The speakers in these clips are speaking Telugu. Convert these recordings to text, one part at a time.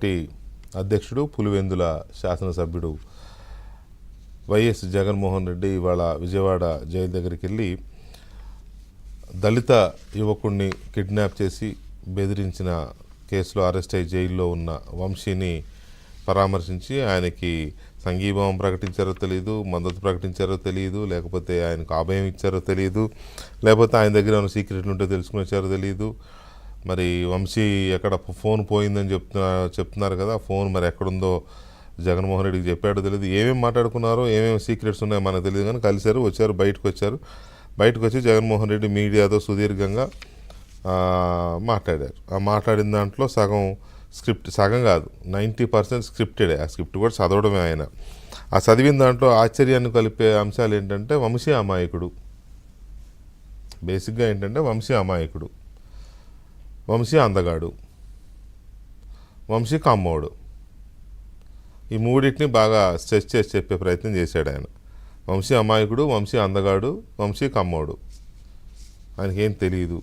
పార్టీ అధ్యక్షుడు పులివెందుల శాసనసభ్యుడు వైఎస్ జగన్మోహన్ రెడ్డి ఇవాళ విజయవాడ జైలు దగ్గరికి వెళ్ళి దళిత యువకుడిని కిడ్నాప్ చేసి బెదిరించిన కేసులో అరెస్ట్ అయ్యి జైల్లో ఉన్న వంశీని పరామర్శించి ఆయనకి సంఘీభావం ప్రకటించారో తెలియదు, మద్దతు ప్రకటించారో తెలియదు, లేకపోతే ఆయనకు అభయం ఇచ్చారో తెలియదు, లేకపోతే ఆయన దగ్గర ఏమైనా సీక్రెట్లు ఉంటే తెలుసుకుని వచ్చారో తెలియదు. మరి వంశీ ఎక్కడ ఫోన్ పోయిందని చెప్తున్నారు కదా, ఫోన్ మరి ఎక్కడుందో జగన్మోహన్ రెడ్డికి చెప్పాడో తెలియదు. ఏమేమి మాట్లాడుకున్నారో, ఏమేమి సీక్రెట్స్ ఉన్నాయో మనకు తెలియదు. కానీ కలిశారు, వచ్చారు, బయటకు వచ్చి జగన్మోహన్ రెడ్డి మీడియాతో సుదీర్ఘంగా మాట్లాడారు. ఆ మాట్లాడిన దాంట్లో సగం కాదు 90% స్క్రిప్టెడే. ఆ స్క్రిప్ట్ కూడా చదవడమే ఆయన. ఆ చదివిన దాంట్లో ఆశ్చర్యాన్ని కలిపే అంశాలు ఏంటంటే వంశీ అమాయకుడు. బేసిక్గా ఏంటంటే వంశీ అమాయకుడు, వంశీ అందగాడు, వంశీ కమ్మోడు. ఈ మూడింటిని బాగా స్ట్రెచ్ చేసి చెప్పే ప్రయత్నం చేశాడు ఆయన. వంశీ అమాయకుడు, వంశీ అందగాడు, వంశీ కమ్మోడు. ఆయనకేం తెలియదు,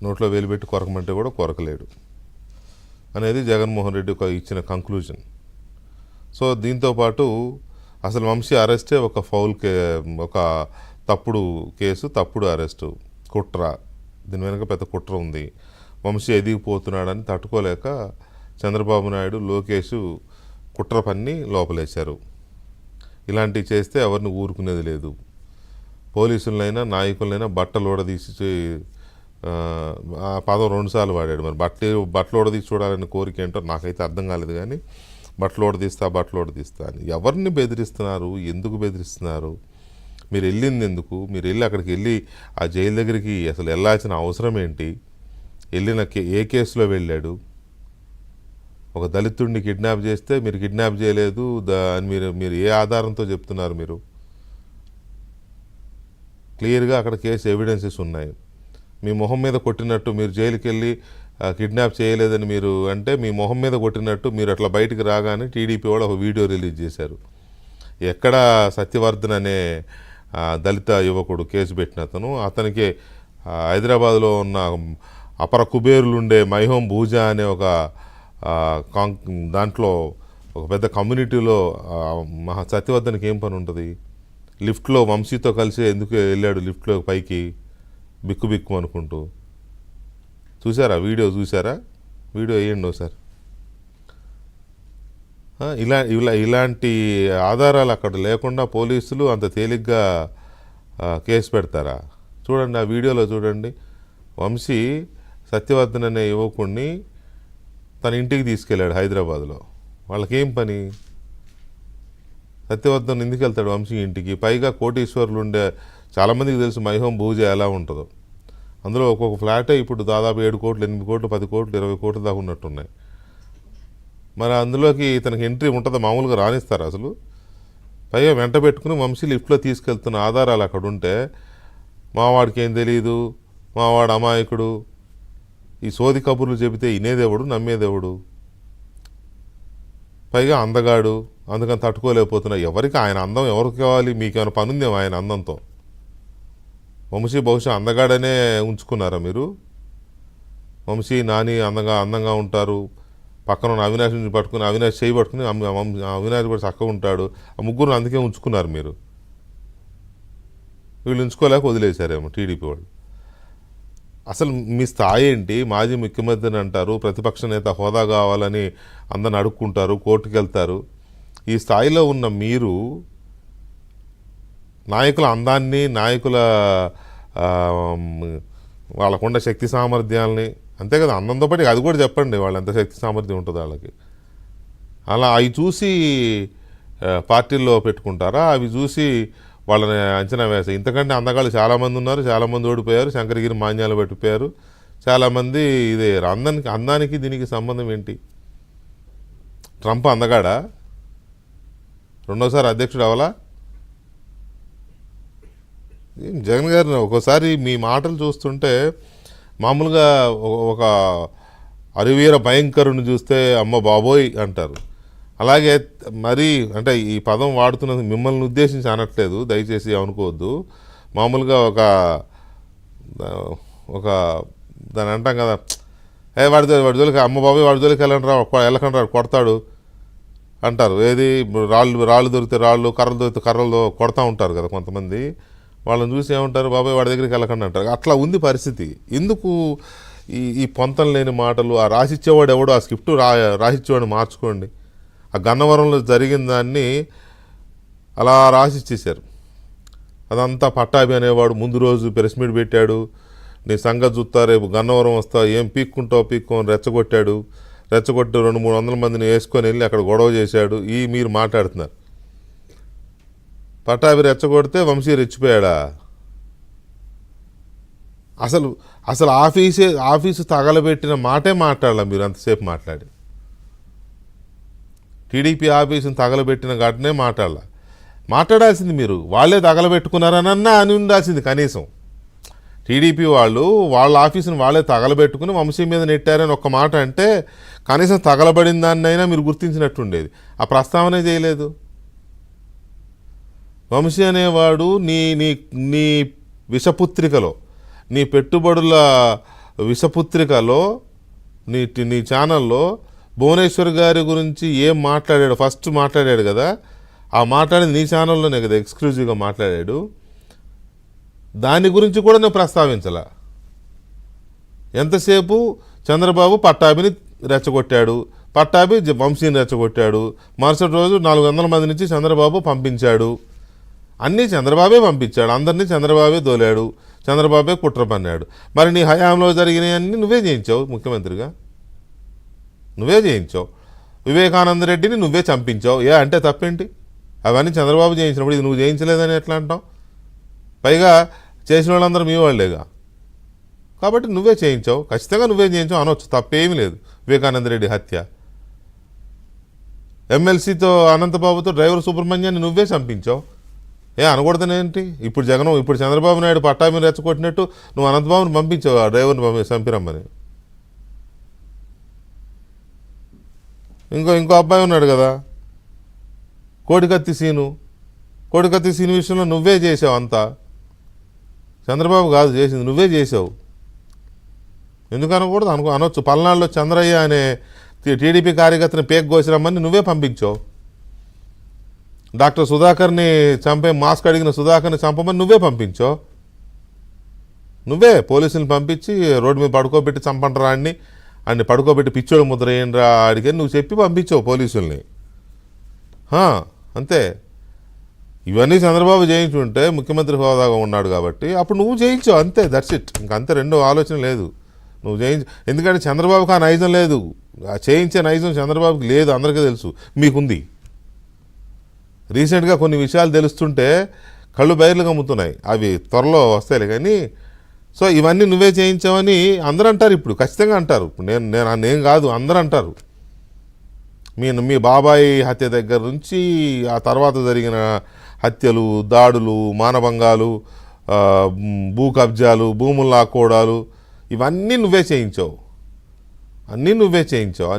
నోట్లో వేలు పెట్టి కొరకమంటే కూడా కొరకలేడు అనేది జగన్మోహన్ రెడ్డి ఇచ్చిన కంక్లూజన్. సో దీంతోపాటు అసలు వంశీ అరెస్టే ఒక ఒక తప్పుడు కేసు, తప్పుడు అరెస్టు, కుట్ర. దీని వెనక పెద్ద కుట్ర ఉంది. వంశీ ఎదిగిపోతున్నాడని తట్టుకోలేక చంద్రబాబు నాయుడు, లోకేష్ కుట్ర పన్ని లోపలేశారు. ఇలాంటివి చేస్తే ఎవరిని ఊరుకునేది లేదు. పోలీసులనైనా నాయకులనైనా బట్టలోడదీసి, ఆ పదం 2 సార్లు వాడాడు. మరి బట్టలోడదీసి చూడాలని కోరిక ఏంటో నాకైతే అర్థం కాలేదు. కానీ బట్టలోడదీస్తా అని ఎవరిని బెదిరిస్తున్నారు, ఎందుకు బెదిరిస్తున్నారు, మీరు వెళ్ళింది ఎందుకు, మీరు వెళ్ళి అక్కడికి వెళ్ళి ఆ జైలు దగ్గరికి అసలు వెళ్ళాల్సిన అవసరం ఏంటి, వెళ్ళిన ఏ కేసులో వెళ్ళాడు? ఒక దళితుడిని కిడ్నాప్ చేస్తే మీరు కిడ్నాప్ చేయలేదు అని మీరు ఏ ఆధారంతో చెప్తున్నారు? మీరు క్లియర్గా అక్కడ కేసు ఎవిడెన్సెస్ ఉన్నాయి. మీ మొహం మీద కొట్టినట్టు మీరు జైలుకి వెళ్ళి కిడ్నాప్ చేయలేదని మీరు అంటే మీ మొహం మీద కొట్టినట్టు మీరు అట్లా బయటికి రాగానే టీడీపీ వాళ్ళు ఒక వీడియో రిలీజ్ చేశారు. ఎక్కడ సత్యవర్ధన్ అనే దళిత యువకుడు కేసు పెట్టిన అతనికి హైదరాబాద్లో ఉన్న అపర కుబేరులు ఉండే మైహోం భూజా అనే ఒక దాంట్లో ఒక పెద్ద కమ్యూనిటీలో సత్యవర్ధన్కి ఏం పని ఉంటుంది? లిఫ్ట్లో వంశీతో కలిసి ఎందుకు వెళ్ళాడు లిఫ్ట్లో పైకి బిక్కు అనుకుంటూ? చూసారా వీడియో? వీడియో వేయండి ఒకసారి. ఇలాంటి ఆధారాలు అక్కడ లేకుండా పోలీసులు అంత తేలిగ్గా కేసు పెడతారా? చూడండి, ఆ వీడియోలో చూడండి. వంశీ సత్యవర్ధన్ అనే యువకుడిని తన ఇంటికి తీసుకెళ్ళాడు హైదరాబాద్లో. వాళ్ళకేం పని? సత్యవర్ధన్ ఎందుకు వెళ్తాడు వంశీ ఇంటికి? పైగా కోటీశ్వర్లు ఉండే చాలామందికి తెలుసు మైహోం భూజా ఎలా ఉంటుందో. అందులో ఒక్కొక్క ఫ్లాటే ఇప్పుడు దాదాపు 7 కోట్లు, 8 కోట్లు, 10 కోట్లు, 20 కోట్లు దాకా ఉన్నట్టున్నాయి. మరి అందులోకి ఇతనికి ఎంట్రీ ఉంటుందా? మామూలుగా రాణిస్తారు అసలు? పైగా వెంట పెట్టుకుని వంశీ లిఫ్ట్లో తీసుకెళ్తున్న ఆధారాలు అక్కడ ఉంటే మావాడికి ఏం తెలియదు, మావాడు అమాయకుడు, ఈ సోది కబుర్లు చెబితే వినేదేవుడు, నమ్మేదేవుడు? పైగా అందగాడు, అందుకని తట్టుకోలేకపోతున్నా. ఎవరికి ఆయన అందం ఎవరికి కావాలి? మీకేమైనా పనుందేమో ఆయన అందంతో? వంశీ బహుశా అందగాడనే ఉంచుకున్నారా మీరు? వంశీ, నాని అందంగా ఉంటారు. పక్కన ఉన్న అవినాష్ నుంచి పట్టుకుని, అవినాష్ చేయి పట్టుకుని అవినాష్ కూడా చక్కగా ఉంటాడు. ఆ ముగ్గురు అందుకే ఉంచుకున్నారు మీరు. వీళ్ళు ఉంచుకోలేక వదిలేశారేమో టీడీపీ వాళ్ళు. అసలు మీ స్థాయి ఏంటి? మాజీ ముఖ్యమంత్రిని అంటారు, ప్రతిపక్ష నేత హోదా కావాలని అందరిని అడుక్కుంటారు, కోర్టుకు వెళ్తారు. ఈ స్థాయిలో ఉన్న మీరు నాయకుల అందాన్ని, నాయకుల వాళ్ళకున్న శక్తి సామర్థ్యాలని, అంతే కదా, అందంతో పాటు అది కూడా చెప్పండి వాళ్ళు ఎంత శక్తి సామర్థ్యం ఉంటుందో వాళ్ళకి. అలా అవి చూసి పార్టీల్లో పెట్టుకుంటారా? అవి చూసి వాళ్ళని అంచనా వేస్తాయి. ఇంతకంటే అందగాళ్ళు చాలామంది ఉన్నారు, చాలామంది ఓడిపోయారు, శంకరగిరి మాన్యాలు పట్టిపోయారు, చాలామంది ఇదే. అందానికి దీనికి సంబంధం ఏంటి? ట్రంప్ అందగాడా? 2వసారి అధ్యక్షుడు అవలా? జగన్ గారిని ఒక్కోసారి మీ మాటలు చూస్తుంటే మామూలుగా ఒక అరివీర భయంకరుని చూస్తే అమ్మ బాబోయ్ అంటారు. అలాగే మరి అంటే ఈ పదం వాడుతున్నది మిమ్మల్ని ఉద్దేశించి అనట్లేదు, దయచేసి అనుకోవద్దు. మామూలుగా ఒక దాని అంటాం కదా, వాడి జోలికి అమ్మ బాబాయ్ వాడి జోలికి వెళ్ళకండి రా కొడతాడు అంటారు. ఏది రాళ్ళు దొరికితే రాళ్ళు, కర్రలు దొరికితే కర్రలు కొడతా ఉంటారు కదా కొంతమంది. వాళ్ళని చూసి ఏమంటారు, బాబాయ్ వాడి దగ్గరికి వెళ్ళకండి అంటారు. అట్లా ఉంది పరిస్థితి. ఎందుకు ఈ పొంతం లేని మాటలు? ఆ రాసిచ్చేవాడు ఎవడో ఆ స్క్రిప్ట్ రాసిచ్చేవాడిని మార్చుకోండి. ఆ గన్నవరంలో జరిగిన దాన్ని అలా రాసిచ్చేశారు. అదంతా పట్టాభి అనేవాడు ముందు రోజు ప్రెస్ మీట్ పెట్టాడు, నీ సంగతి చూస్తా, రేపు గన్నవరం వస్తా, ఏం పీక్కుంటావు పీక్కోని రెచ్చగొట్టాడు. రెచ్చగొట్టి 200-300 మందిని వేసుకొని వెళ్ళి అక్కడ గొడవ చేశాడు. మీరు మాట్లాడుతున్నారు. పట్టాభి రెచ్చగొడితే వంశీ రెచ్చిపోయాడా? అసలు ఆఫీసు తగలబెట్టిన మాటే మాట్లాడాల మీరు అంతసేపు మాట్లాడి. టీడీపీ ఆఫీసుని తగలబెట్టిన ఘటనే మాట్లాడాల్సింది మీరు. వాళ్ళే తగలబెట్టుకున్నారనన్నా అని ఉండాల్సింది కనీసం. టీడీపీ వాళ్ళు వాళ్ళ ఆఫీసుని వాళ్ళే తగలబెట్టుకుని వంశీ మీద నెట్టారని ఒక్క మాట అంటే కనీసం తగలబడిన దాన్నైనా మీరు గుర్తించినట్టుండేది. ఆ ప్రస్తావనే చేయలేదు. వంశీ అనేవాడు నీ విషపుత్రికలో, నీ పెట్టుబడుల విషపుత్రికలో, నీ ఛానల్లో భువనేశ్వర్ గారి గురించి ఏం మాట్లాడాడు ఫస్ట్ మాట్లాడాడు కదా. ఆ మాట్లాడింది నీ ఛానల్లోనే కదా ఎక్స్క్లూజివ్గా మాట్లాడాడు. దాని గురించి కూడా నేను ప్రస్తావించలా. ఎంతసేపు చంద్రబాబు పట్టాభిని రెచ్చగొట్టాడు, పట్టాభి వంశీని రెచ్చగొట్టాడు, మరుసటి రోజు 400 మంది నుంచి చంద్రబాబు పంపించాడు. అన్నీ చంద్రబాబే పంపించాడు, అందరినీ చంద్రబాబే దోలాడు, చంద్రబాబే కుట్ర పన్నాడు. మరి నీ హయాంలో జరిగినవన్నీ నువ్వే చేయించావు. ముఖ్యమంత్రిగా నువ్వే చేయించావు. వివేకానంద రెడ్డిని నువ్వే చంపించావు. అంటే తప్పేంటి? అవన్నీ చంద్రబాబు చేయించినప్పుడు ఇది నువ్వు చేయించలేదని ఎట్లా అంటావు? పైగా చేసిన వాళ్ళందరూ మీ వాళ్ళేగా, కాబట్టి నువ్వే చేయించావు. ఖచ్చితంగా నువ్వే చేయించావు అనొచ్చు, తప్పేమీ లేదు. వివేకానంద రెడ్డి హత్య, ఎమ్మెల్సీతో అనంతబాబుతో డ్రైవర్ సుబ్రహ్మణ్యాన్ని నువ్వే చంపించావు. అనకూడదనేంటి? ఇప్పుడు చంద్రబాబు నాయుడు పట్టాభిని రెచ్చగొట్టినట్టు నువ్వు అనంతబాబుని పంపించావు ఆ డ్రైవర్ని చంపిరమ్మని. ఇంకో అబ్బాయి ఉన్నాడు కదా కోడికత్తి సీను విషయంలో నువ్వే చేసావు అంతా. చంద్రబాబు కాదు చేసింది, నువ్వే చేసావు. ఎందుకు అనకూడదు? అనొచ్చు. పల్నాడులో చంద్రయ్య అనే టీడీపీ కార్యకర్తని పేక్ కోసిరమ్మని నువ్వే పంపించావు. డాక్టర్ సుధాకర్ని మాస్క్ అడిగిన సుధాకర్ని చంపమని నువ్వే పంపించావు. నువ్వే పోలీసులను పంపించి రోడ్డు మీద పడుకోబెట్టి చంపంటరా అన్ని పడుకోబెట్టి పిచ్చోడు ముద్ర ఏంట్రా అడిగని నువ్వు చెప్పి పంపించావు పోలీసుల్ని. అంతే. ఇవన్నీ చంద్రబాబు చేయించుంటే ముఖ్యమంత్రి హోదాగా ఉన్నాడు కాబట్టి అప్పుడు నువ్వు చేయించావు. అంతే, దట్స్ ఇట్. ఇంకంతే, రెండో ఆలోచన లేదు. నువ్వు ఎందుకంటే చంద్రబాబుకి ఆ నైజం లేదు. చేయించే నైజం చంద్రబాబుకి లేదు, అందరికీ తెలుసు. మీకుంది. రీసెంట్గా కొన్ని విషయాలు తెలుస్తుంటే కళ్ళు బయర్లు కమ్ముతున్నాయి. అవి త్వరలో వస్తాయి కానీ. సో ఇవన్నీ నువ్వే చేయించావని అందరూ అంటారు. ఇప్పుడు ఖచ్చితంగా అంటారు. ఇప్పుడు నేను కాదు, అందరూ అంటారు. మీ బాబాయ్ హత్య దగ్గర నుంచి ఆ తర్వాత జరిగిన హత్యలు, దాడులు, మానభంగాలు, భూ కబ్జాలు, భూములు లాక్కోవడాలు, ఇవన్నీ నువ్వే చేయించావు. అన్నీ నువ్వే చేయించావు.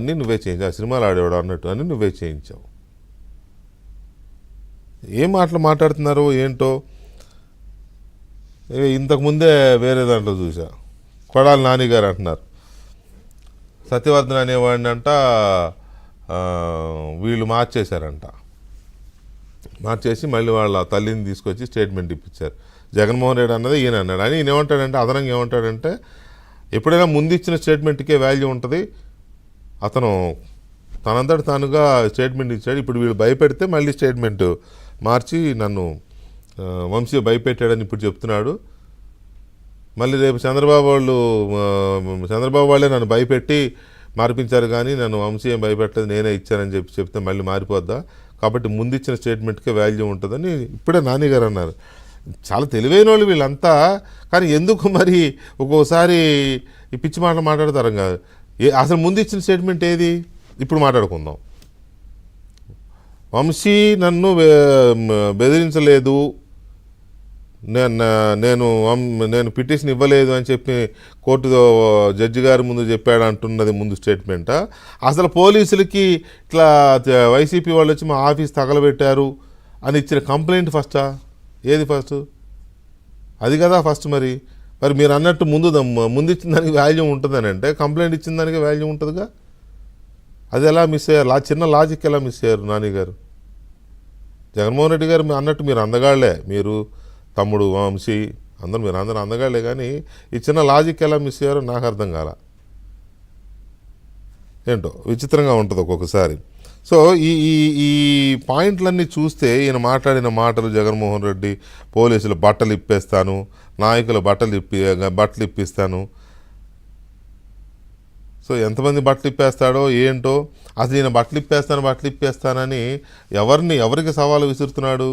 ఆ సినిమాలు ఆడేవాడు అన్నట్టు అన్నీ నువ్వే చేయించావు. ఏం మాట్లాడుతున్నారో ఏంటో. ఇంతకుముందే వేరే దాంట్లో చూసా, కొడాలి నాని గారు అంటున్నారు సత్యవర్ధన్ అనేవాడిని అంట వీళ్ళు మార్చేశారంట. మార్చేసి మళ్ళీ వాళ్ళ తల్లిని తీసుకొచ్చి స్టేట్మెంట్ ఇప్పించారు. జగన్మోహన్ రెడ్డి అన్నది ఈయన అన్నాడు. అని ఈయన ఏమంటాడంటే, అదనంగా ఏమంటాడంటే, ఎప్పుడైనా ముందు ఇచ్చిన స్టేట్మెంట్కే వాల్యూ ఉంటుంది. అతను తనంతట తానుగా స్టేట్మెంట్ ఇచ్చాడు. ఇప్పుడు వీళ్ళు భయపెడితే మళ్ళీ స్టేట్మెంట్ మార్చి నన్ను వంశీ భయపెట్టాడని ఇప్పుడు చెప్తున్నాడు. మళ్ళీ రేపు చంద్రబాబు వాళ్ళే నన్ను భయపెట్టి మార్పించారు కానీ నన్ను వంశీ ఏం భయపెట్టలేదు, నేనే ఇచ్చానని చెప్తే మళ్ళీ మారిపోద్దా? కాబట్టి ముందు ఇచ్చిన స్టేట్మెంట్కే వాల్యూ ఉంటుందని ఇప్పుడే నాని గారు అన్నారు. చాలా తెలివైన వాళ్ళు వీళ్ళంతా. కానీ ఎందుకు మరి ఒక్కోసారి ఈ పిచ్చి మాటలు మాట్లాడతారు కాదు. అసలు ముందు ఇచ్చిన స్టేట్మెంట్ ఏది? ఇప్పుడు మాట్లాడుకుందాం. వంశీ నన్ను బెదిరించలేదు, నేను పిటిషన్ ఇవ్వలేదు అని చెప్పి కోర్టు జడ్జి గారి ముందు చెప్పాడు అంటున్నది ముందు స్టేట్మెంటా? అసలు పోలీసులకి ఇట్లా వైసీపీ వాళ్ళు వచ్చి మా ఆఫీస్ తగలబెట్టారు అని ఇచ్చిన కంప్లైంట్ ఫస్టా? ఏది ఫస్ట్? అది కదా ఫస్ట్. మరి మరి మీరు అన్నట్టు ముందు ఇచ్చిన దానికి వాల్యూ ఉంటుందని అంటే కంప్లైంట్ ఇచ్చిన దానికి వాల్యూ ఉంటుందిగా. అది ఎలా మిస్ అయ్యారు? చిన్న లాజిక్ ఎలా మిస్ అయ్యారు నాని గారు? జగన్మోహన్ రెడ్డి గారు అన్నట్టు మీరు అందగాళ్లే, మీరు తమ్ముడు వంశీ మీరు అందరూ అందగాళ్లే, కానీ ఈ చిన్న లాజిక్ ఎలా మిస్ అయ్యారో నాకు అర్థం కాల. ఏంటో విచిత్రంగా ఉంటుంది ఒక్కొక్కసారి. సో ఈ ఈ ఈ పాయింట్లన్నీ చూస్తే ఈయన మాట్లాడిన మాటలు, జగన్మోహన్ రెడ్డి పోలీసులు బట్టలు ఇప్పేస్తాను, నాయకుల బట్టలు ఇప్పిస్తాను, సో ఎంతమంది బట్టలు ఇప్పేస్తాడో ఏంటో. అసలు ఈయన బట్టలు ఇప్పేస్తానని ఎవరికి సవాలు విసురుతున్నాడు?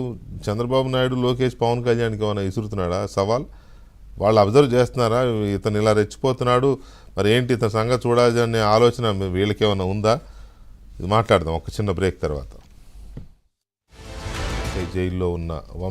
చంద్రబాబు నాయుడు, లోకేష్, పవన్ కళ్యాణ్కి ఏమైనా విసురుతున్నాడా సవాల్? వాళ్ళు అబ్జర్వ్ చేస్తున్నారా ఇతను ఇలా రెచ్చిపోతున్నాడు, మరి ఏంటి ఇతని సంగతి చూడాలి అనే ఆలోచన వీళ్ళకి ఏమైనా ఉందా? ఇది మాట్లాడదాం ఒక చిన్న బ్రేక్ తర్వాత. జైల్లో ఉన్న